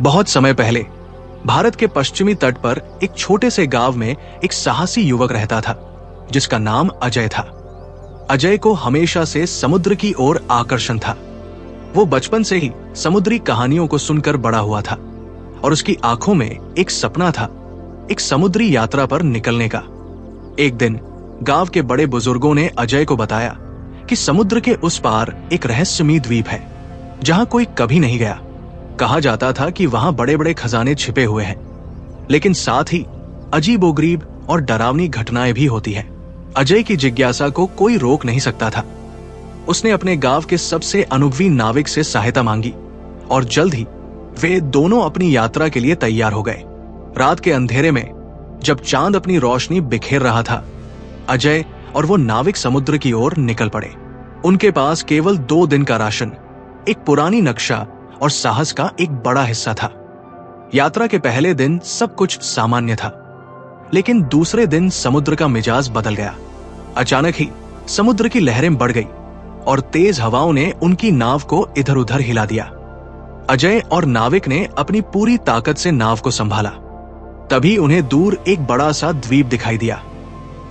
बहुत समय पहले भारत के पश्चिमी तट पर एक छोटे से गांव में एक साहसी युवक रहता था जिसका नाम अजय था। अजय को हमेशा से समुद्र की ओर आकर्षण था। वो बचपन से ही समुद्री कहानियों को सुनकर बड़ा हुआ था और उसकी आंखों में एक सपना था, एक समुद्री यात्रा पर निकलने का। एक दिन गांव के बड़े बुजुर्गों ने अजय को बताया कि समुद्र के उस पार एक रहस्यमयी द्वीप है जहां कोई कभी नहीं गया। कहा जाता था कि वहां बड़े बड़े खजाने छिपे हुए हैं, लेकिन साथ ही अजीबोगरीब और डरावनी घटनाएं भी होती हैं। अजय की जिज्ञासा को कोई रोक नहीं सकता था। उसने अपने गांव के सबसे अनुभवी नाविक से सहायता मांगी और जल्द ही वे दोनों अपनी यात्रा के लिए तैयार हो गए। रात के अंधेरे में जब चांद अपनी रोशनी बिखेर रहा था, अजय और वो नाविक समुद्र की ओर निकल पड़े। उनके पास केवल 2 दिन का राशन, एक पुरानी नक्शा और साहस का एक बड़ा हिस्सा था। यात्रा के पहले दिन सब कुछ सामान्य था, लेकिन दूसरे दिन समुद्र का मिजाज बदल गया। अचानक ही समुद्र की लहरें बढ़ गई और तेज हवाओं ने उनकी नाव को इधर उधर हिला दिया। अजय और नाविक ने अपनी पूरी ताकत से नाव को संभाला। तभी उन्हें दूर एक बड़ा सा द्वीप दिखाई दिया।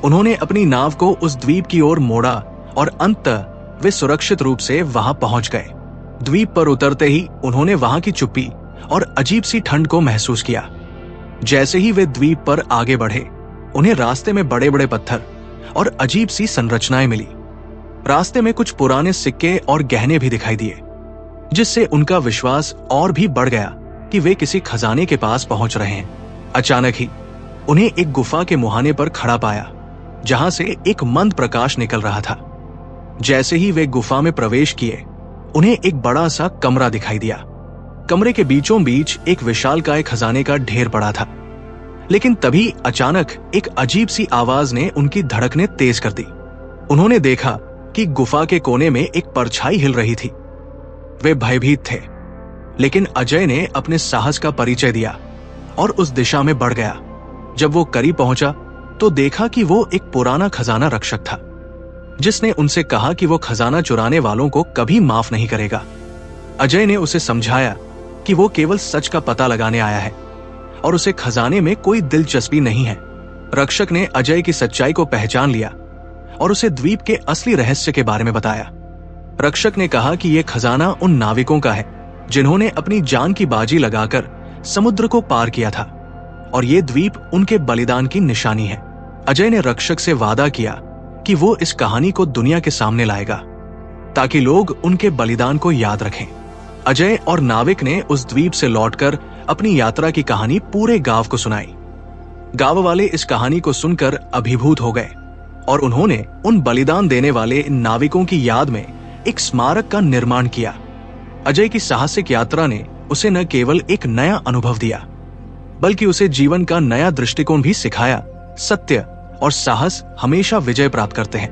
उन्होंने अपनी नाव को उस द्वीप की ओर मोड़ा और अंततः वे सुरक्षित रूप से वहां पहुंच गए। द्वीप पर उतरते ही उन्होंने वहां की चुप्पी और अजीब सी ठंड को महसूस किया। जैसे ही वे द्वीप पर आगे बढ़े, उन्हें रास्ते में बड़े बड़े पत्थर और अजीब सी संरचनाएं मिली। रास्ते में कुछ पुराने सिक्के और गहने भी दिखाई दिए, जिससे उनका विश्वास और भी बढ़ गया कि वे किसी खजाने के पास पहुंच रहे हैं। अचानक ही उन्हें एक गुफा के मुहाने पर खड़ा पाया, जहां से एक मंद प्रकाश निकल रहा था। जैसे ही वे गुफा में प्रवेश किए, उन्हें एक बड़ा सा कमरा दिखाई दिया। कमरे के बीचों बीच एक विशालकाय खजाने का ढेर पड़ा था। लेकिन तभी अचानक एक अजीब सी आवाज ने उनकी धड़कनें तेज कर दी। उन्होंने देखा कि गुफा के कोने में एक परछाई हिल रही थी। वे भयभीत थे, लेकिन अजय ने अपने साहस का परिचय दिया और उस दिशा में बढ़ गया। जब वो करीब पहुंचा तो देखा कि वो एक पुराना खजाना रक्षक था, जिसने उनसे कहा कि वो खजाना चुराने वालों को कभी माफ नहीं करेगा। अजय ने उसे समझाया कि वो केवल सच का पता लगाने आया है और उसे खजाने में कोई दिलचस्पी नहीं है। रक्षक ने अजय की सच्चाई को पहचान लिया और उसे द्वीप के असली रहस्य के बारे में बताया। रक्षक ने कहा कि यह खजाना उन नाविकों का है जिन्होंने अपनी जान की बाजी लगाकर समुद्र को पार किया था, और ये द्वीप उनके बलिदान की निशानी है। अजय ने रक्षक से वादा किया कि वो इस कहानी को दुनिया के सामने लाएगा ताकि लोग उनके बलिदान को याद रखें। अजय और नाविक ने उस द्वीप से लौटकर अपनी यात्रा की कहानी पूरे गांव को सुनाई। गांव वाले इस कहानी को सुनकर अभिभूत हो गए और उन्होंने उन बलिदान देने वाले नाविकों की याद में एक स्मारक का निर्माण किया। अजय की साहसिक यात्रा ने उसे न केवल एक नया अनुभव दिया, बल्कि उसे जीवन का नया दृष्टिकोण भी सिखाया। सत्य और साहस हमेशा विजय प्राप्त करते हैं।